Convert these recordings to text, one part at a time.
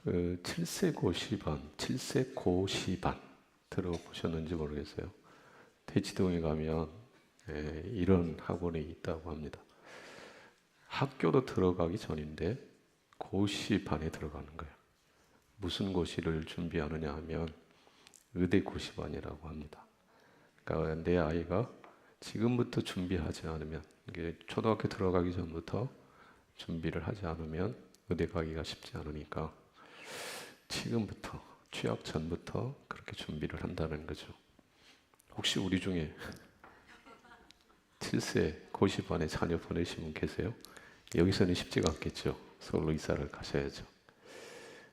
그 7세 고시반, 7세 고시반 들어보셨는지 모르겠어요. 대치동에 가면 이런 학원이 있다고 합니다. 학교도 들어가기 전인데 고시반에 들어가는 거예요. 무슨 고시를 준비하느냐 하면 의대 고시반이라고 합니다. 그러니까 내 아이가 지금부터 준비하지 않으면, 이게 초등학교 들어가기 전부터 준비를 하지 않으면 의대 가기가 쉽지 않으니까 지금부터, 취학 전부터 그렇게 준비를 한다는 거죠. 혹시 우리 중에 7세 고시반에 자녀 보내신 분 계세요? 여기서는 쉽지가 않겠죠. 서울로 이사를 가셔야죠.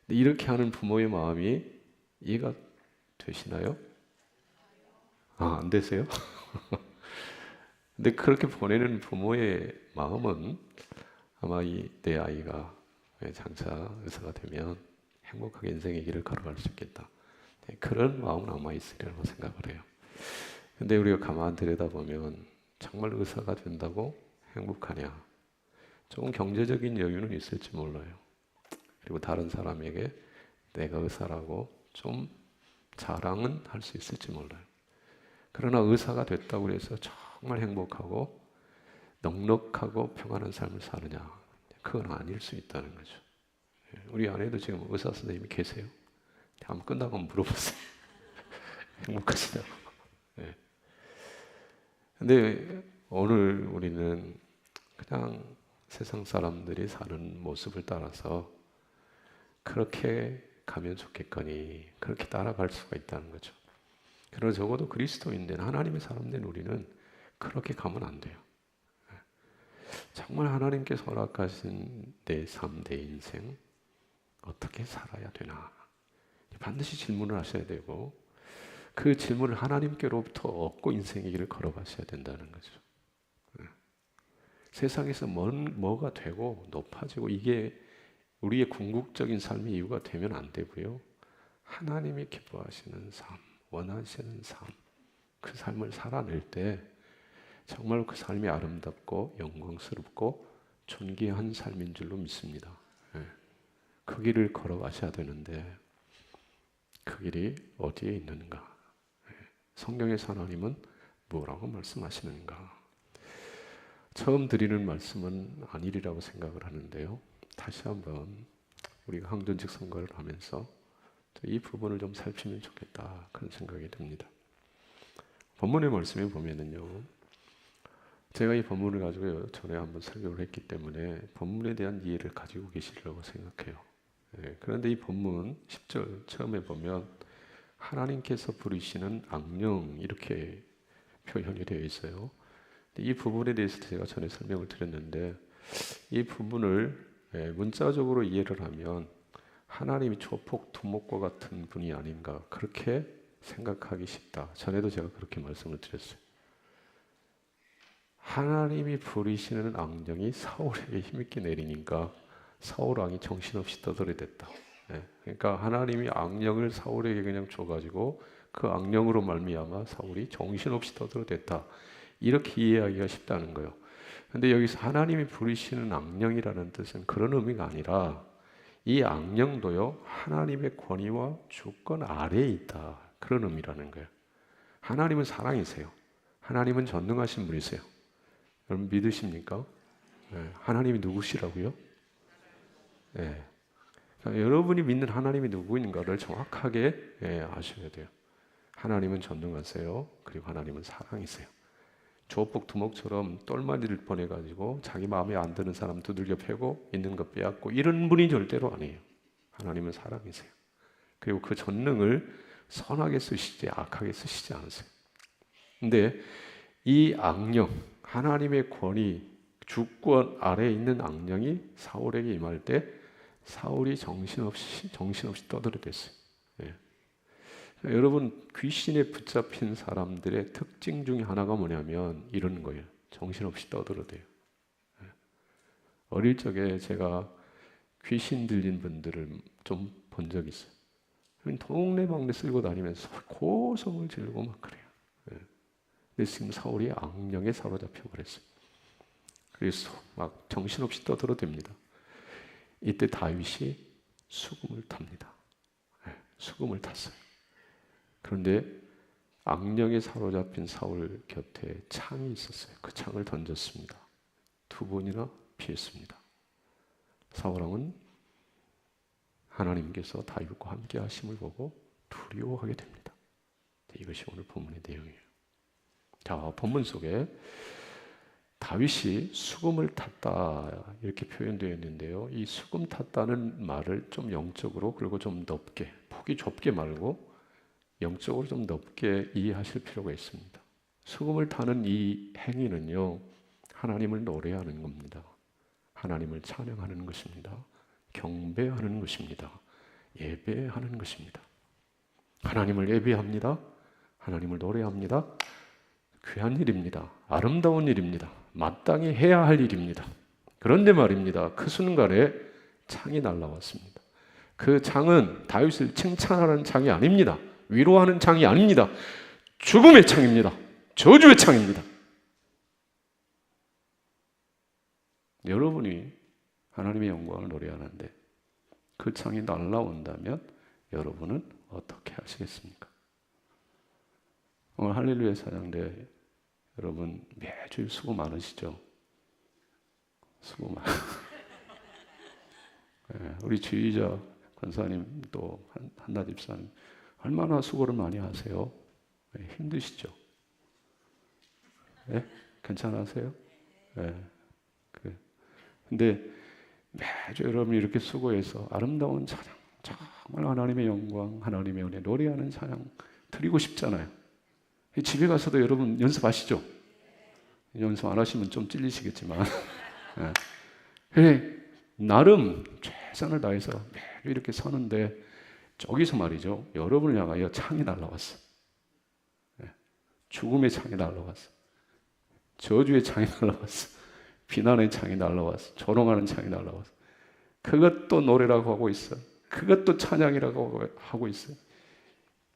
근데 이렇게 하는 부모의 마음이 이해가 되시나요? 안 되세요? 근데 그렇게 보내는 부모의 마음은 아마 내 아이가 장차 의사가 되면 행복하게 인생의 길을 걸어갈 수 있겠다. 그런 마음은 아마 있으리라고 생각을 해요. 근데 우리가 가만 들여다보면 정말 의사가 된다고 행복하냐? 조금 경제적인 여유는 있을지 몰라요. 그리고 다른 사람에게 내가 의사라고 좀 자랑은 할 수 있을지 몰라요. 그러나 의사가 됐다고 해서 정말 행복하고 넉넉하고 평안한 삶을 사느냐? 그건 아닐 수 있다는 거죠. 우리 아내도 지금 의사 선생님이 계세요? 한번 끝나고 물어보세요. 행복하시다고. 근데 오늘 우리는 그냥 세상 사람들이 사는 모습을 따라서 그렇게 가면 좋겠거니 그렇게 따라갈 수가 있다는 거죠. 그러나 적어도 그리스도인된 하나님의 사람 된 우리는 그렇게 가면 안 돼요. 정말 하나님께서 허락하신 내 삶, 내 인생 어떻게 살아야 되나 반드시 질문을 하셔야 되고 그 질문을 하나님께로부터 얻고 인생의 길을 걸어가셔야 된다는 거죠. 세상에서 뭐가 되고 높아지고 이게 우리의 궁극적인 삶의 이유가 되면 안 되고요. 하나님이 기뻐하시는 삶, 원하시는 삶, 그 삶을 살아낼 때 정말 그 삶이 아름답고 영광스럽고 존귀한 삶인 줄로 믿습니다. 그 길을 걸어가셔야 되는데 그 길이 어디에 있는가? 성경에서 하나님은 뭐라고 말씀하시는가? 처음 드리는 말씀은 아니리라고 생각을 하는데요. 다시 한번 우리가 항전직 선거를 하면서 이 부분을 좀 살피면 좋겠다 그런 생각이 듭니다. 본문의 말씀에 보면은요. 제가 이 본문을 가지고 전에 한번 설교를 했기 때문에 본문에 대한 이해를 가지고 계시리라고 생각해요. 그런데 이 본문 10절 처음에 보면 하나님께서 부르시는 악령 이렇게 표현이 되어 있어요. 이 부분에 대해서 제가 전에 설명을 드렸는데 이 부분을 문자적으로 이해를 하면 하나님이 조폭 두목과 같은 분이 아닌가 그렇게 생각하기 쉽다. 전에도 제가 그렇게 말씀을 드렸어요. 하나님이 부리시는 악령이 사울에게 힘있게 내리니까 사울 왕이 정신없이 떠들어댔다. 그러니까 하나님이 악령을 사울에게 그냥 줘가지고 그 악령으로 말미암아 사울이 정신없이 떠들어댔다. 이렇게 이해하기가 쉽다는 거예요. 근데 여기서 하나님이 부리시는 악령이라는 뜻은 그런 의미가 아니라 이 악령도요 하나님의 권위와 주권 아래에 있다. 그런 의미라는 거예요. 하나님은 사랑이세요. 하나님은 전능하신 분이세요. 여러분 믿으십니까? 하나님이 누구시라고요? 그러니까 여러분이 믿는 하나님이 누구인가를 정확하게 아셔야 돼요. 하나님은 전능하세요. 그리고 하나님은 사랑이세요. 조폭 두목처럼 똘마니를 보내가지고 자기 마음에 안 드는 사람 두들겨 패고 있는 것 빼앗고 이런 분이 절대로 아니에요. 하나님은 사랑이세요. 그리고 그 전능을 선하게 쓰시지 악하게 쓰시지 않으세요. 근데 이 악령, 하나님의 권위, 주권 아래에 있는 악령이 사울에게 임할 때 사울이 정신없이 떠들어댔어요. 여러분 귀신에 붙잡힌 사람들의 특징 중에 하나가 뭐냐면 이런 거예요. 정신없이 떠들어대요. 어릴 적에 제가 귀신 들린 분들을 좀 본 적이 있어요. 동네방네 쓸고 다니면서 고성을 지르고 막 그래요. 근데 지금 사울이 악령에 사로잡혀 버렸어요. 그래서 막 정신없이 떠들어댑니다. 이때 다윗이 수금을 탑니다. 수금을 탔어요. 그런데 악령에 사로잡힌 사울 곁에 창이 있었어요. 그 창을 던졌습니다. 2번이나 피했습니다. 사울왕은 하나님께서 다윗과 함께 하심을 보고 두려워하게 됩니다. 이것이 오늘 본문의 내용이에요. 자, 본문 속에 다윗이 수금을 탔다 이렇게 표현되어 있는데요. 이 수금 탔다는 말을 좀 영적으로 그리고 좀 넓게, 폭이 좁게 말고 영적으로 좀 넓게 이해하실 필요가 있습니다. 수금을 타는 이 행위는요, 하나님을 노래하는 겁니다. 하나님을 찬양하는 것입니다. 경배하는 것입니다. 예배하는 것입니다. 하나님을 예배합니다. 하나님을 노래합니다. 귀한 일입니다. 아름다운 일입니다. 마땅히 해야 할 일입니다. 그런데 말입니다. 그 순간에 창이 날라왔습니다. 그 창은 다윗을 칭찬하는 창이 아닙니다. 위로하는 창이 아닙니다. 죽음의 창입니다. 저주의 창입니다. 여러분이 하나님의 영광을 노래하는데 그 창이 날라온다면 여러분은 어떻게 하시겠습니까? 오늘 할렐루야 찬양대 여러분 매주 수고 많으시죠? 수고 많. 네, 우리 주의자 권사님 또 한나 집사님 얼마나 수고를 많이 하세요? 네, 힘드시죠? 네? 괜찮으세요? 네. 근데 매주 여러분이 이렇게 수고해서 아름다운 찬양, 정말 하나님의 영광, 하나님의 은혜 노래하는 찬양 드리고 싶잖아요. 집에 가서도 여러분 연습하시죠? 연습 안 하시면 좀 찔리시겠지만 네. 그래, 나름 최선을 다해서 매주 이렇게 서는데 저기서 말이죠, 여러분을 향하여 창이 날라왔어. 네. 죽음의 창이 날라왔어. 저주의 창이 날라왔어. 비난의 창이 날라왔어. 조롱하는 창이 날라왔어. 그것도 노래라고 하고 있어. 그것도 찬양이라고 하고 있어요.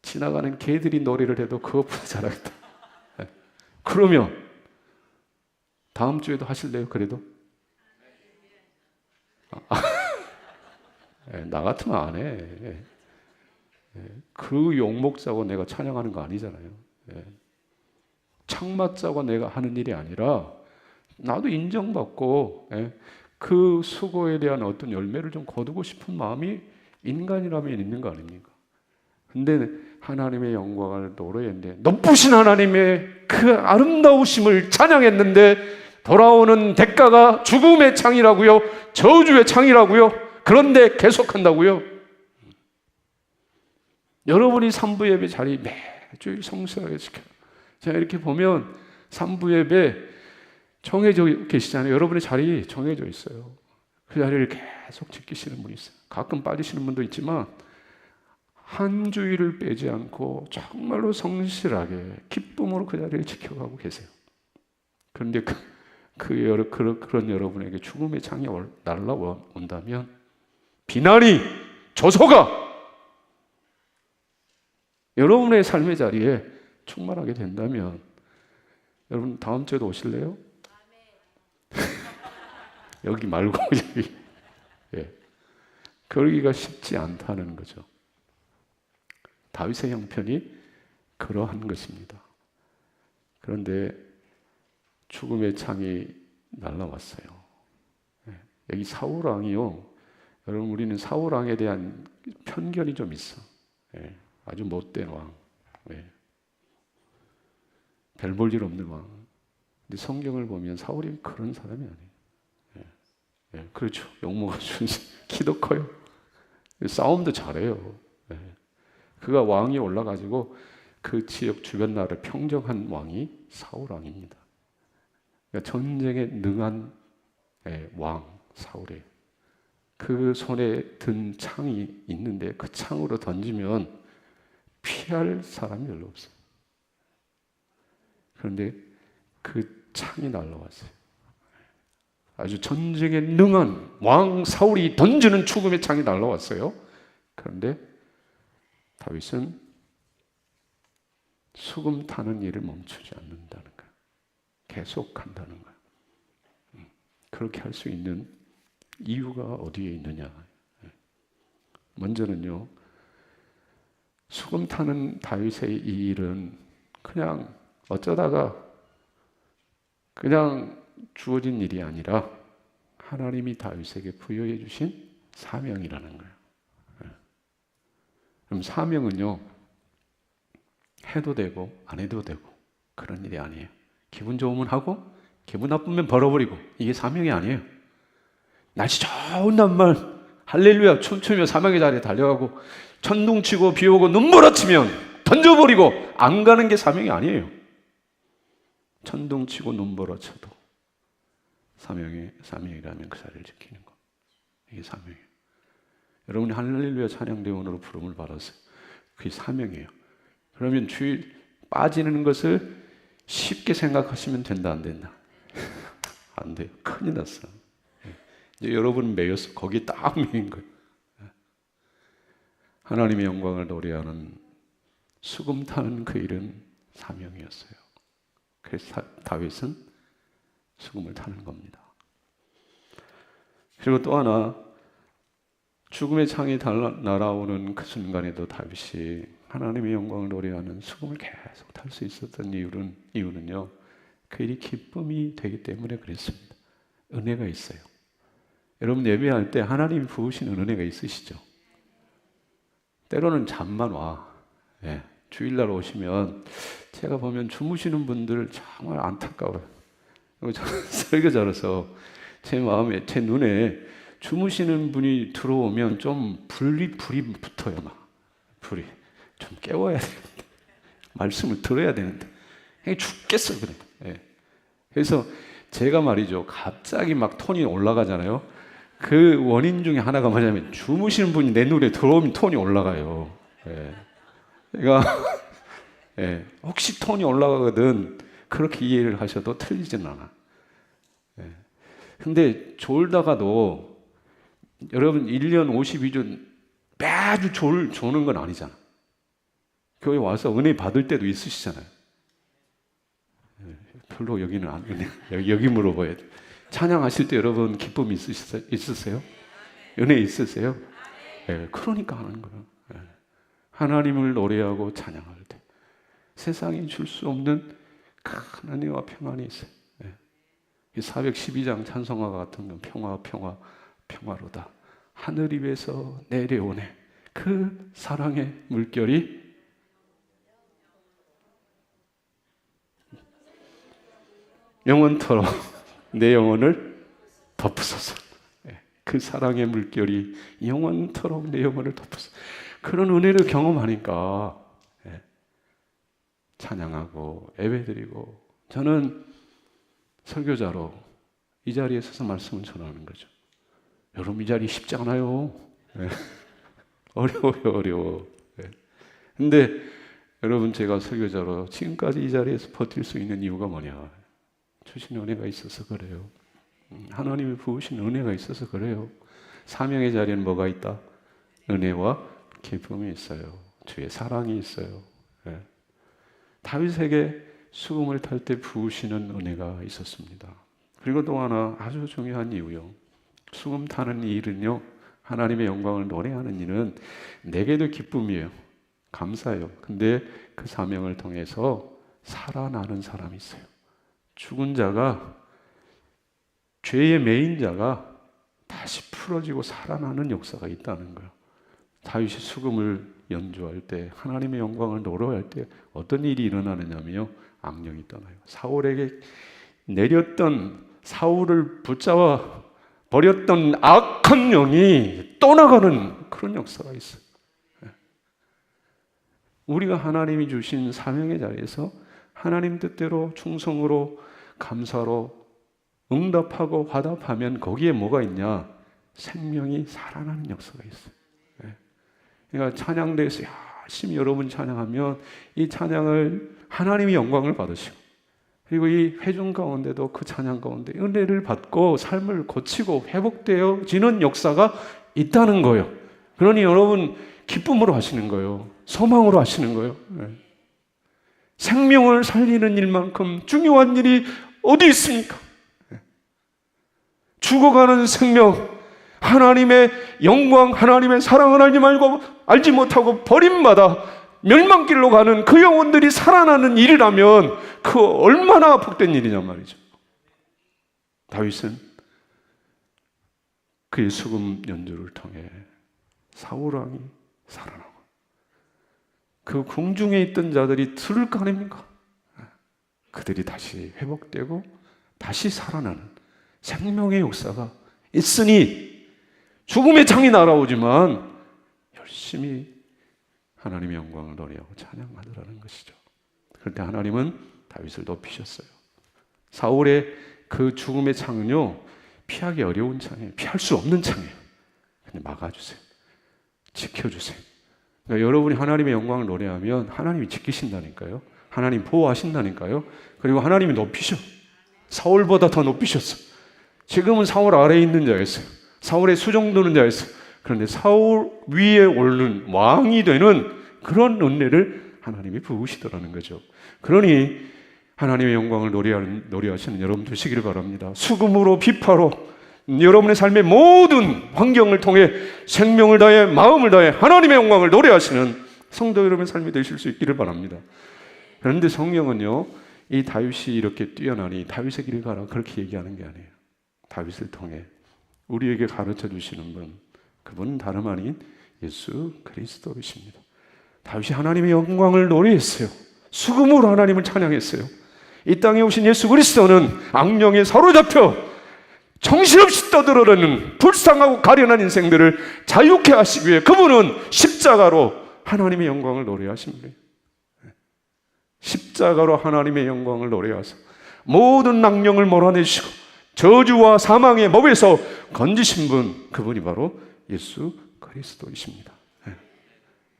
지나가는 개들이 노래를 해도 그것보다 잘하겠다. 네. 그러면 다음 주에도 하실래요? 그래도? 네, 나 같으면 안 해. 네. 그 욕먹자고 내가 찬양하는 거 아니잖아요. 네. 창 맞자고 내가 하는 일이 아니라 나도 인정받고 그 수고에 대한 어떤 열매를 좀 거두고 싶은 마음이 인간이라면 있는 거 아닙니까? 근데 하나님의 영광을 노래했는데 높으신 하나님의 그 아름다우심을 찬양했는데 돌아오는 대가가 죽음의 창이라고요? 저주의 창이라고요? 그런데 계속한다고요? 여러분이 삼부 예배 자리 매주 성실하게 지켜요. 제가 이렇게 보면 삼부 예배 정해져 계시잖아요. 여러분의 자리 정해져 있어요. 그 자리를 계속 지키시는 분이 있어요. 가끔 빠지시는 분도 있지만 한 주일을 빼지 않고 정말로 성실하게 기쁨으로 그 자리를 지켜가고 계세요. 그런데 그런 여러분에게 죽음의 창이 날라온다면 비난이 조소가 여러분의 삶의 자리에 충만하게 된다면 여러분 다음 주에도 오실래요? 여기 말고 여기. 예. 그러기가 쉽지 않다는 거죠. 다윗의 형편이 그러한 것입니다. 그런데 죽음의 창이 날라왔어요. 예. 여기 사울 왕이요. 여러분 우리는 사울 왕에 대한 편견이 좀 있어. 예. 아주 못된 왕. 예. 별 볼 일 없는 왕. 근데 성경을 보면 사울이 그런 사람이 아니에요. 예, 그렇죠. 욕먹어주는 키도 커요. 싸움도 잘해요. 예. 그가 왕이 올라가지고 그 지역 주변 나라를 평정한 왕이 사울 왕입니다. 그러니까 전쟁에 능한 왕 사울이에요. 그 손에 든 창이 있는데 그 창으로 던지면 피할 사람이 별로 없어요. 그런데 그 창이 날라왔어요. 아주 전쟁에 능한 왕 사울이 던지는 죽음의 창이 날라왔어요. 그런데 다윗은 수금 타는 일을 멈추지 않는다는 거예요. 계속한다는 거예요. 그렇게 할 수 있는 이유가 어디에 있느냐. 먼저는요, 수금 타는 다윗의 이 일은 그냥 어쩌다가 그냥 주어진 일이 아니라 하나님이 다윗에게 부여해 주신 사명이라는 거예요. 그럼 사명은요, 해도 되고 안 해도 되고 그런 일이 아니에요. 기분 좋으면 하고 기분 나쁘면 벌어버리고, 이게 사명이 아니에요. 날씨 좋은 날만 할렐루야 춤추며 사명의 자리에 달려가고, 천둥치고 비오고 눈몰아치면 던져버리고 안 가는 게 사명이 아니에요. 천둥치고 눈몰아쳐도 사명이라면 그 자리를 지키는 거, 이게 사명이에요. 여러분이 할렐루야 찬양대원으로 부름을 받았어요. 그게 사명이에요. 그러면 주일 빠지는 것을 쉽게 생각하시면 된다, 안 된다? 안 돼요. 큰일 났어요. 이제 여러분 매였어. 거기 딱 매인 거예요. 하나님의 영광을 노래하는 수금 타는 그 일은 사명이었어요. 그래서 다윗은 수금을 타는 겁니다. 그리고 또 하나, 죽음의 창이 날아오는 그 순간에도 다윗이 하나님의 영광을 노래하는 수금을 계속 탈 수 있었던 이유는요, 그 일이 기쁨이 되기 때문에 그랬습니다. 은혜가 있어요. 여러분 예배할 때 하나님이 부으시는 은혜가 있으시죠? 때로는 잠만 와. 예, 주일날 오시면 제가 보면 주무시는 분들 정말 안타까워요. 저는 설교자로서 제 마음에, 제 눈에 주무시는 분이 들어오면 좀 불이 붙어요. 막 불이 좀 깨워야 되는데, 말씀을 들어야 되는데 죽겠어 그래. 예. 그래서 제가 말이죠, 갑자기 막 톤이 올라가잖아요. 그 원인 중에 하나가 뭐냐면, 주무시는 분이 내 눈에 들어오면 톤이 올라가요. 예. 그러니까 예. 혹시 톤이 올라가거든 그렇게 이해를 하셔도 틀리진 않아. 예. 근데 졸다가도 여러분 1년 52주 매주 조는 건 아니잖아. 교회 와서 은혜 받을 때도 있으시잖아요. 별로 여기는 안, 여기 물어봐야 돼. 찬양하실 때 여러분 기쁨이 있으세요? 은혜 있으세요? 네, 그러니까 하는 거예요. 네. 하나님을 노래하고 찬양할 때 세상이 줄 수 없는 큰 은혜와 평안이 있어요. 네. 412장 찬송가 같은 건 평화로다. 하늘 위에서 내려오네. 그 사랑의 물결이 영원토록 내 영혼을 덮으소서. 그 사랑의 물결이 영원토록 내 영혼을 덮으소서. 그런 은혜를 경험하니까 찬양하고 예배드리고, 저는 설교자로 이 자리에 서서 말씀을 전하는 거죠. 여러분 이 자리 쉽지 않아요. 어려워요. 근데 여러분, 제가 설교자로 지금까지 이 자리에서 버틸 수 있는 이유가 뭐냐? 주신 은혜가 있어서 그래요. 하나님이 부으신 은혜가 있어서 그래요. 사명의 자리에는 뭐가 있다? 은혜와 기쁨이 있어요. 주의 사랑이 있어요. 다윗에게 수금을 탈 때 부으시는 은혜가 있었습니다. 그리고 또 하나 아주 중요한 이유요. 수금 타는 이 일은요, 하나님의 영광을 노래하는 일은 내게도 기쁨이에요. 감사해요. 근데 그 사명을 통해서 살아나는 사람이 있어요. 죽은 자가, 죄의 매인 자가 다시 풀어지고 살아나는 역사가 있다는 거예요. 다윗이 수금을 연주할 때, 하나님의 영광을 노래할 때 어떤 일이 일어나느냐면요, 악령이 떠나요. 사울에게 내렸던, 사울을 붙잡아 버렸던 악한 영이 떠나가는 그런 역사가 있어요. 우리가 하나님이 주신 사명의 자리에서 하나님 뜻대로 충성으로 감사로 응답하고 화답하면 거기에 뭐가 있냐? 생명이 살아나는 역사가 있어요. 그러니까 찬양대에서 열심히 여러분 찬양하면 이 찬양을 하나님이 영광을 받으시고, 그리고 이 회중 가운데도 그 찬양 가운데 은혜를 받고 삶을 고치고 회복되어지는 역사가 있다는 거예요. 그러니 여러분 기쁨으로 하시는 거예요. 소망으로 하시는 거예요. 생명을 살리는 일만큼 중요한 일이 어디 있습니까? 죽어가는 생명, 하나님의 영광, 하나님의 사랑을 알지 못하고 버림받아 멸망길로 가는 그 영혼들이 살아나는 일이라면 그 얼마나 복된 일이냐 말이죠. 다윗은 그의 수금 연주를 통해 사울 왕이 살아나고 그 궁중에 있던 자들이 들을 거 아닙니까? 그들이 다시 회복되고 다시 살아나는 생명의 역사가 있으니 죽음의 창이 날아오지만 열심히 하나님의 영광을 노래하고 찬양하더라는 것이죠. 그럴 때 하나님은 다윗을 높이셨어요. 사울의 그 죽음의 창은요, 피하기 어려운 창이에요. 피할 수 없는 창이에요. 근데 막아주세요. 지켜주세요. 그러니까 여러분이 하나님의 영광을 노래하면 하나님이 지키신다니까요. 하나님 보호하신다니까요. 그리고 하나님이 높이셔. 사울보다 더 높이셨어. 지금은 사울 아래에 있는 자였어요. 사울의 수종드는 자였어요. 그런데 사울 위에 오르는 왕이 되는 그런 은혜를 하나님이 부으시더라는 거죠. 그러니 하나님의 영광을 노래하시는 여러분 되시기를 바랍니다. 수금으로 비파로 여러분의 삶의 모든 환경을 통해 생명을 다해 마음을 다해 하나님의 영광을 노래하시는 성도 여러분의 삶이 되실 수 있기를 바랍니다. 그런데 성경은요, 이 다윗이 이렇게 뛰어나니 다윗의 길을 가라 그렇게 얘기하는 게 아니에요. 다윗을 통해 우리에게 가르쳐 주시는 분, 그분은 다름 아닌 예수 그리스도이십니다. 다윗이 하나님의 영광을 노래했어요. 수금으로 하나님을 찬양했어요. 이 땅에 오신 예수 그리스도는 악령에 사로잡혀 정신없이 떠들어대는 불쌍하고 가련한 인생들을 자유케 하시기 위해 그분은 십자가로 하나님의 영광을 노래하십니다. 십자가로 하나님의 영광을 노래하셔서 모든 악령을 몰아내시고 저주와 사망의 법에서 건지신 분, 그분이 바로 예수 그리스도이십니다.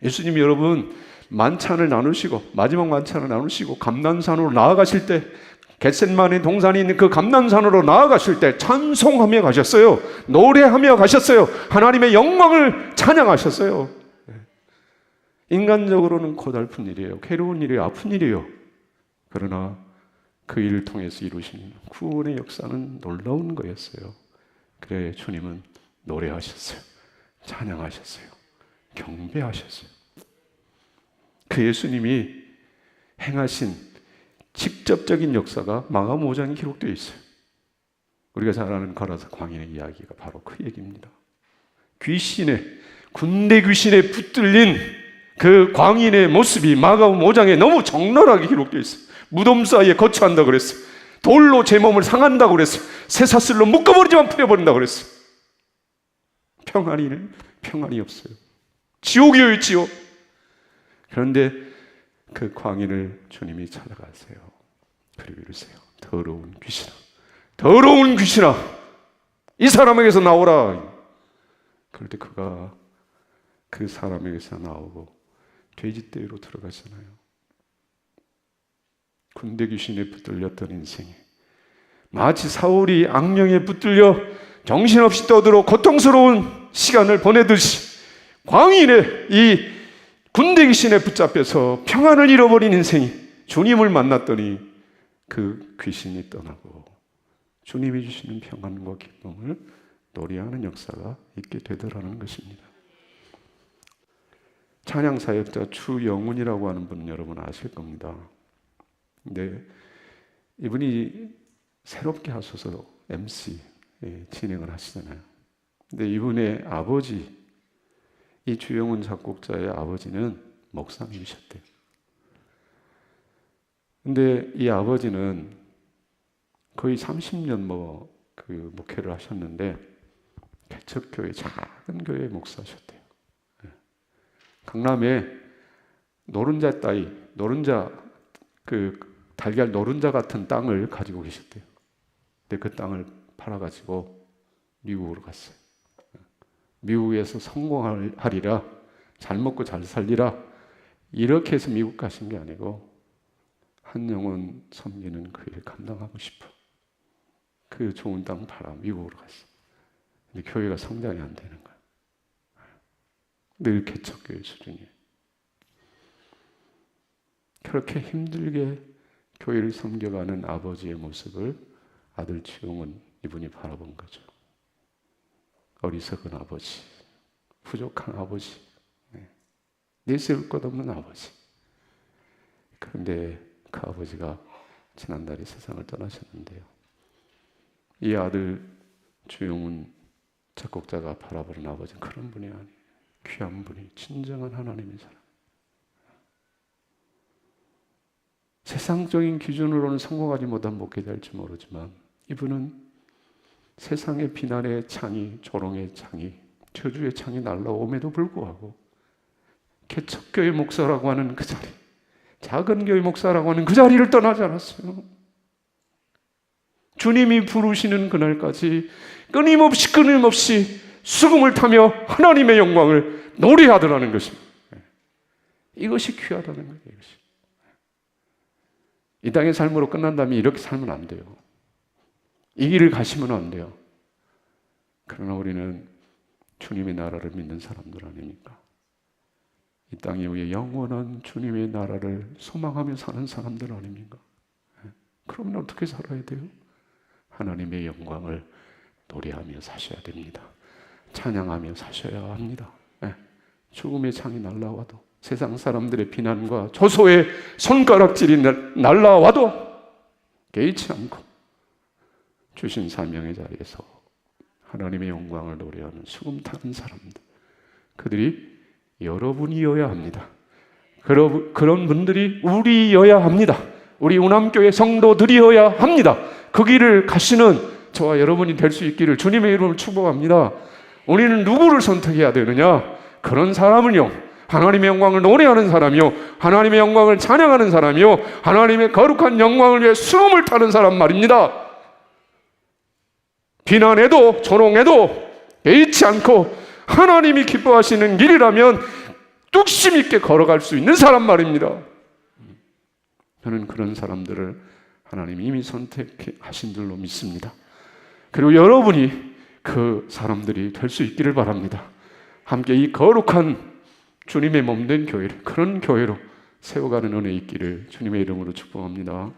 예수님이 여러분 만찬을 나누시고 마지막 만찬을 나누시고 감난산으로 나아가실 때 겟셋마네 동산에 있는 그 감난산으로 나아가실 때 찬송하며 가셨어요. 노래하며 가셨어요. 하나님의 영광을 찬양하셨어요. 인간적으로는 고달픈 일이에요. 괴로운 일이에요. 아픈 일이에요. 그러나 그 일을 통해서 이루신 구원의 역사는 놀라운 거였어요. 그래 주님은 노래하셨어요. 찬양하셨어요. 경배하셨어요. 그 예수님이 행하신 직접적인 역사가 마가음 5장에 기록되어 있어요. 우리가 잘 아는 가라사 광야의 이야기가 바로 그 얘기입니다. 군대 귀신에 붙들린 그 광인의 모습이 마가음 5장에 너무 적나라하게 기록되어 있어요. 무덤 사이에 거처한다고 그랬어요. 돌로 제 몸을 상한다고 그랬어요. 쇠사슬로 묶어버리지만 풀어버린다고 그랬어요. 평안이 없어요. 지옥이에요, 지옥. 그런데 그 광인을 주님이 찾아가세요. 그리고 이러세요. 더러운 귀신아, 이 사람에게서 나오라. 그럴 때 그가 그 사람에게서 나오고 돼지떼로 들어가잖아요. 군대 귀신에 붙들렸던 인생이 마치 사울이 악령에 붙들려 정신없이 떠들어 고통스러운 시간을 보내듯이 광인의 이 군대 귀신에 붙잡혀서 평안을 잃어버린 인생이 주님을 만났더니 그 귀신이 떠나고 주님이 주시는 평안과 기쁨을 노래하는 역사가 있게 되더라는 것입니다. 찬양사역자 추영훈이라고 하는 분은 여러분 아실 겁니다. 근데 이분이 새롭게 하소서 MC 진행을 하시잖아요. 근데 이분의 아버지, 이 추영훈 작곡자의 아버지는 목사님이셨대요. 근데 이 아버지는 거의 30년 목회를 하셨는데 개척교회, 작은 교회 목사셨대요. 강남에 노른자 따위, 달걀 노른자 같은 땅을 가지고 계셨대요. 근데 그 땅을 팔아가지고 미국으로 갔어요. 미국에서 성공하리라, 잘 먹고 잘 살리라, 이렇게 해서 미국 가신 게 아니고 한 영혼 섬기는 그 일 감당하고 싶어. 그 좋은 땅 팔아 미국으로 갔어. 근데 교회가 성장이 안 되는 거야. 늘 개척교회 수준이에요. 그렇게 힘들게 교회를 섬겨가는 아버지의 모습을 아들 추영은 이분이 바라본 거죠. 어리석은 아버지, 부족한 아버지, 내세울 것 없는 아버지. 그런데 그 아버지가 지난달에 세상을 떠나셨는데요. 이 아들 주용훈 작곡자가 바라보는 아버지는 그런 분이 아니에요. 귀한 분이, 진정한 하나님의 사람. 세상적인 기준으로는 성공하지 못한 목회자일지 모르지만 이분은 세상의 비난의 창이, 조롱의 창이, 저주의 창이 날라옴에도 불구하고 개척교회 목사라고 하는 그 자리, 작은 교회 목사라고 하는 그 자리를 떠나지 않았어요. 주님이 부르시는 그날까지 끊임없이 수금을 타며 하나님의 영광을 노래하더라는 것입니다. 이것이 귀하다는 거예요. 이것이. 이 땅의 삶으로 끝난다면 이렇게 살면 안 돼요. 이 길을 가시면 안 돼요. 그러나 우리는 주님의 나라를 믿는 사람들 아닙니까? 이 땅에 위에 영원한 주님의 나라를 소망하며 사는 사람들 아닙니까? 그러면 어떻게 살아야 돼요? 하나님의 영광을 노래하며 사셔야 됩니다. 찬양하며 사셔야 합니다. 죽음의 창이 날라와도, 세상 사람들의 비난과 조소의 손가락질이 날라와도 개의치 않고 주신 사명의 자리에서 하나님의 영광을 노래하는 수금 타는 사람들, 그들이 여러분이어야 합니다. 그런 분들이 우리여야 합니다. 우리 운암교회 성도들이어야 합니다. 그 길을 가시는 저와 여러분이 될 수 있기를 주님의 이름으로 축복합니다. 우리는 누구를 선택해야 되느냐? 그런 사람은요, 하나님의 영광을 노래하는 사람이요, 하나님의 영광을 찬양하는 사람이요, 하나님의 거룩한 영광을 위해 수금을 타는 사람 말입니다. 비난해도 조롱해도 개의치 않고 하나님이 기뻐하시는 길이라면 뚝심 있게 걸어갈 수 있는 사람 말입니다. 저는 그런 사람들을 하나님이 이미 선택하신 줄로 믿습니다. 그리고 여러분이 그 사람들이 될 수 있기를 바랍니다. 함께 이 거룩한 주님의 몸된 교회를, 그런 교회로 세워가는 은혜 있기를 주님의 이름으로 축복합니다.